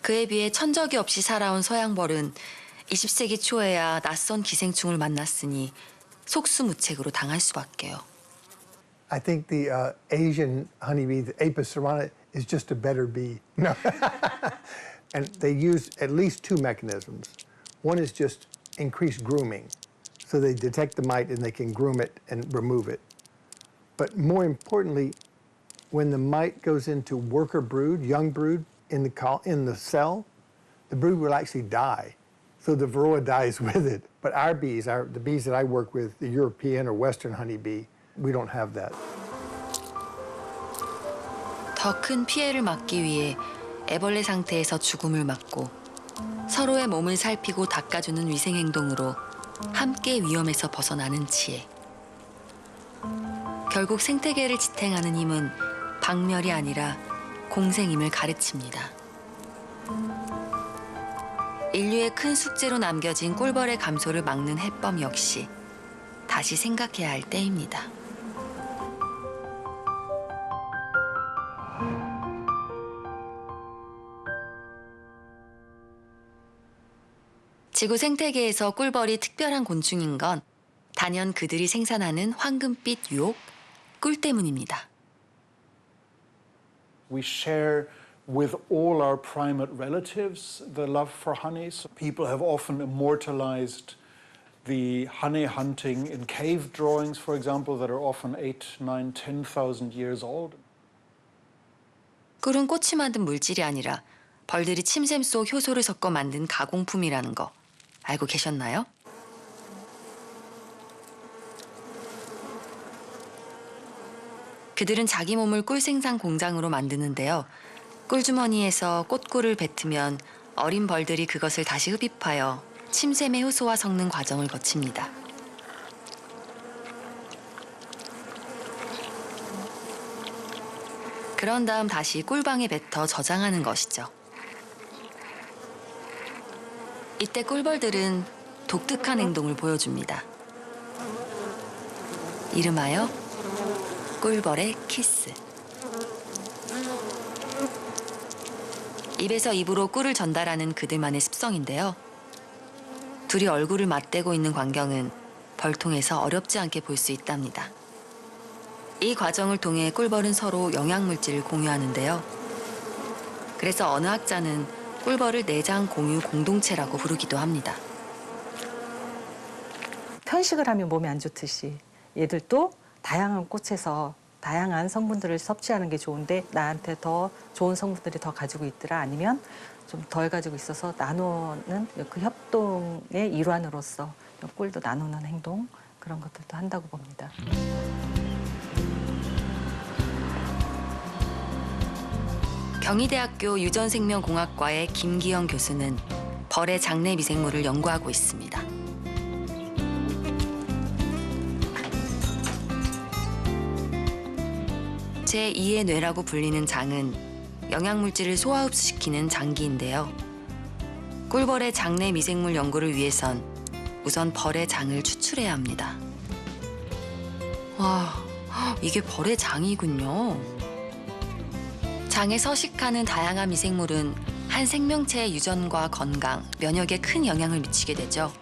그에 비해 천적이 없이 살아온 서양벌은 20세기 초에야 낯선 기생충을 만났으니 속수무책으로 당할 수밖에요. I think the Asian honeybee, the Apis cerana, is just a better bee. No. And they use at least two mechanisms. One is just increased grooming. So they detect the mite and they can groom it and remove it. But more importantly, when the mite goes into worker brood, young brood in the cell, the brood will actually die. So the varroa dies with it. But our bees, the bees that I work with, the European or Western honeybee, we don't have that. 더 큰 피해를 막기 위해 애벌레 상태에서 죽음을 막고 서로의 몸을 살피고 닦아주는 위생 행동으로 함께 위험에서 벗어나는 지혜. 결국 생태계를 지탱하는 힘은 박멸이 아니라 공생임을 가르칩니다. 인류의 큰 숙제로 남겨진 꿀벌의 감소를 막는 해법 역시 다시 생각해야 할 때입니다. 지구 생태계에서 꿀벌이 특별한 곤충인 건 단연 그들이 생산하는 황금빛 유혹, 꿀 때문입니다. We share with all our primate relatives the love for honey. So people have often immortalized the honey hunting in cave drawings, for example, that are often 8, 9, 10,000 years old. 꿀은 꽃이 만든 물질이 아니라 벌들이 침샘 속 효소를 섞어 만든 가공품이라는 거 알고 계셨나요? 그들은 자기 몸을 꿀 생산 공장으로 만드는데요. 꿀주머니에서 꽃꿀을 뱉으면 어린 벌들이 그것을 다시 흡입하여 침샘의 효소와 섞는 과정을 거칩니다. 그런 다음 다시 꿀방에 뱉어 저장하는 것이죠. 이때 꿀벌들은 독특한 행동을 보여줍니다. 이름하여 꿀벌의 키스. 입에서 입으로 꿀을 전달하는 그들만의 습성인데요. 둘이 얼굴을 맞대고 있는 광경은 벌통에서 어렵지 않게 볼 수 있답니다. 이 과정을 통해 꿀벌은 서로 영양물질을 공유하는데요. 그래서 어느 학자는 꿀벌을 내장 공유 공동체라고 부르기도 합니다. 편식을 하면 몸에 안 좋듯이 얘들도 다양한 꽃에서 다양한 성분들을 섭취하는 게 좋은데 나한테 더 좋은 성분들이 더 가지고 있더라 아니면 좀 덜 가지고 있어서 나누는 그 협동의 일환으로서 꿀도 나누는 행동 그런 것들도 한다고 봅니다. 경희대학교 유전생명공학과의 김기영 교수는 벌의 장내 미생물을 연구하고 있습니다. 제2의 뇌라고 불리는 장은 영양물질을 소화 흡수시키는 장기인데요. 꿀벌의 장내 미생물 연구를 위해선 우선 벌의 장을 추출해야 합니다. 와, 이게 벌의 장이군요. 장에 서식하는 다양한 미생물은 한 생명체의 유전과 건강, 면역에 큰 영향을 미치게 되죠.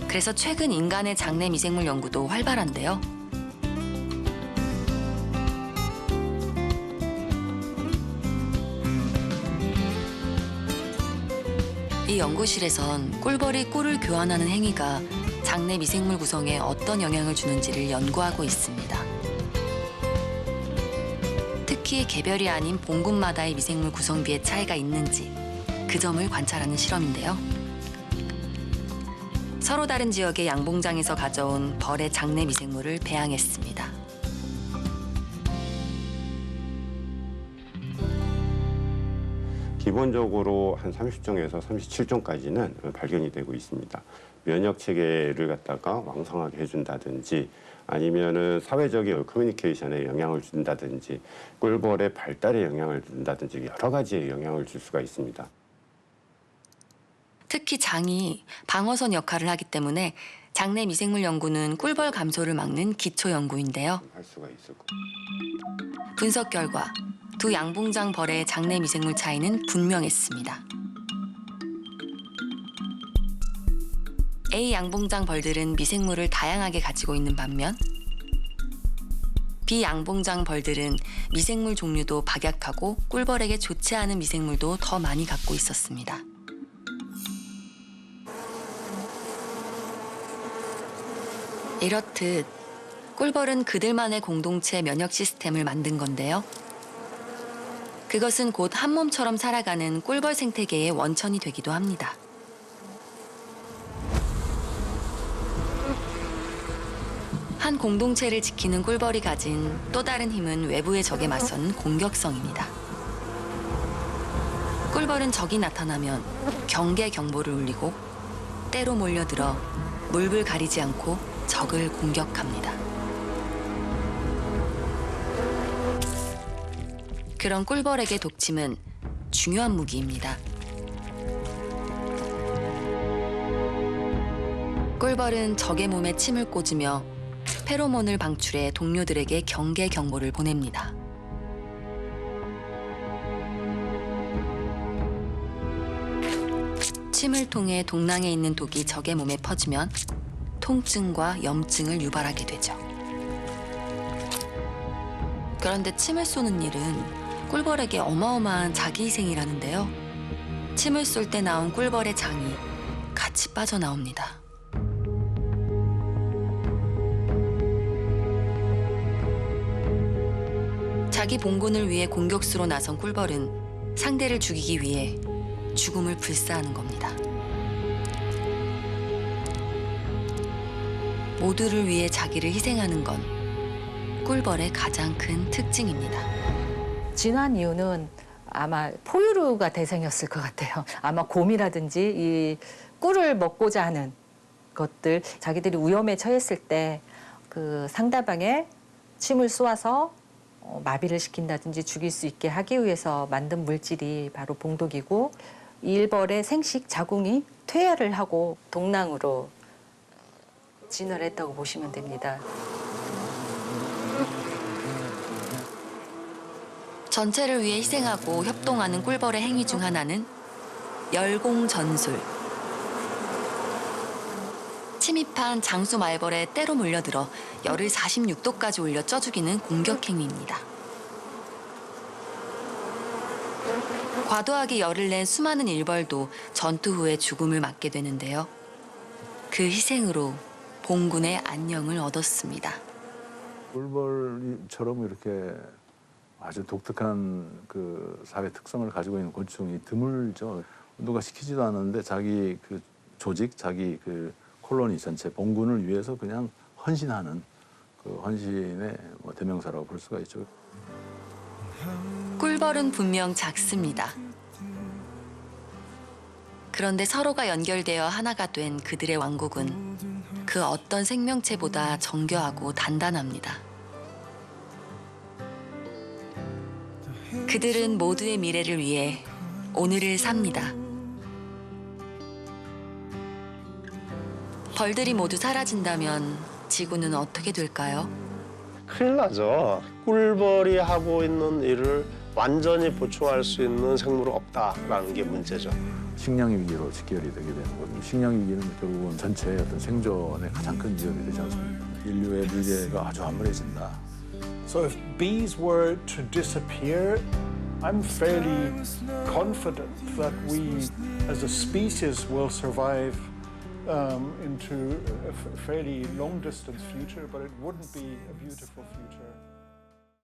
그래서 최근 인간의 장내 미생물 연구도 활발한데요. 이 연구실에선 꿀벌이 꿀을 교환하는 행위가 장내 미생물 구성에 어떤 영향을 주는지를 연구하고 있습니다. 특히 개별이 아닌 봉군마다의 미생물 구성비의 차이가 있는지 그 점을 관찰하는 실험인데요. 서로 다른 지역의 양봉장에서 가져온 벌의 장내 미생물을 배양했습니다. 기본적으로 한 30종에서 37종까지는 발견이 되고 있습니다. 면역 체계를 갖다가 왕성하게 해준다든지 아니면은 사회적인 커뮤니케이션에 영향을 준다든지 꿀벌의 발달에 영향을 준다든지 여러 가지의 영향을 줄 수가 있습니다. 특히 장이 방어선 역할을 하기 때문에 장내 미생물 연구는 꿀벌 감소를 막는 기초 연구인데요. 할 수가 있을 거. 분석 결과 두 양봉장 벌의 장내 미생물 차이는 분명했습니다. A 양봉장 벌들은 미생물을 다양하게 가지고 있는 반면 B 양봉장 벌들은 미생물 종류도 박약하고 꿀벌에게 좋지 않은 미생물도 더 많이 갖고 있었습니다. 이렇듯 꿀벌은 그들만의 공동체 면역 시스템을 만든 건데요. 그것은 곧 한 몸처럼 살아가는 꿀벌 생태계의 원천이 되기도 합니다. 한 공동체를 지키는 꿀벌이 가진 또 다른 힘은 외부의 적에 맞서는 공격성입니다. 꿀벌은 적이 나타나면 경계 경보를 울리고 때로 몰려들어 물불 가리지 않고 적을 공격합니다. 그런 꿀벌에게 독침은 중요한 무기입니다. 꿀벌은 적의 몸에 침을 꽂으며 페로몬을 방출해 동료들에게 경계 경보를 보냅니다. 침을 통해 동낭에 있는 독이 적의 몸에 퍼지면 통증과 염증을 유발하게 되죠. 그런데 침을 쏘는 일은 꿀벌에게 어마어마한 자기희생이라는데요. 침을 쏠 때 나온 꿀벌의 장이 같이 빠져나옵니다. 자기 봉군을 위해 공격수로 나선 꿀벌은 상대를 죽이기 위해 죽음을 불사하는 겁니다. 모두를 위해 자기를 희생하는 건 꿀벌의 가장 큰 특징입니다. 진화한 이유는 아마 포유류가 대상이었을 것 같아요. 아마 곰이라든지 이 꿀을 먹고자 하는 것들, 자기들이 위험에 처했을 때 그 상대방의 침을 쏘아서 마비를 시킨다든지 죽일 수 있게 하기 위해서 만든 물질이 바로 봉독이고, 이 일벌의 생식 자궁이 퇴화를 하고 동낭으로 진화를 했다고 보시면 됩니다. 전체를 위해 희생하고 협동하는 꿀벌의 행위 중 하나는 열공전술. 침입한 장수 말벌에 때로 몰려들어 열을 46도까지 올려 쪄 죽이는 공격 행위입니다. 과도하게 열을 낸 수많은 일벌도 전투 후에 죽음을 맞게 되는데요. 그 희생으로 봉군의 안녕을 얻었습니다. 꿀벌처럼 이렇게 아주 독특한 그 사회 특성을 가지고 있는 곤충이 드물죠. 누가 시키지도 않았는데 자기 그 조직, 자기 그 콜로니 전체 봉군을 위해서 그냥 헌신하는 그 헌신의 대명사라고 볼 수가 있죠. 꿀벌은 분명 작습니다. 그런데 서로가 연결되어 하나가 된 그들의 왕국은 그 어떤 생명체보다 정교하고 단단합니다. 그들은 모두의 미래를 위해 오늘을 삽니다. 벌들이 모두 사라진다면 지구는 어떻게 될까요? 큰일 나죠. 꿀벌이 하고 있는 일을 완전히 보충할 수 있는 생물은 없다라는 게 문제죠. 식량 위기로 직결이 되게 되는 거죠. 식량 위기는 결국은 전체의 어떤 생존에 가장 큰 위협이 되지 않습니까? 인류의 미래가 아주 암울해진다. So if bees were to disappear, I'm fairly confident that we as a species will survive into a fairly long distance future, but it wouldn't be a beautiful future.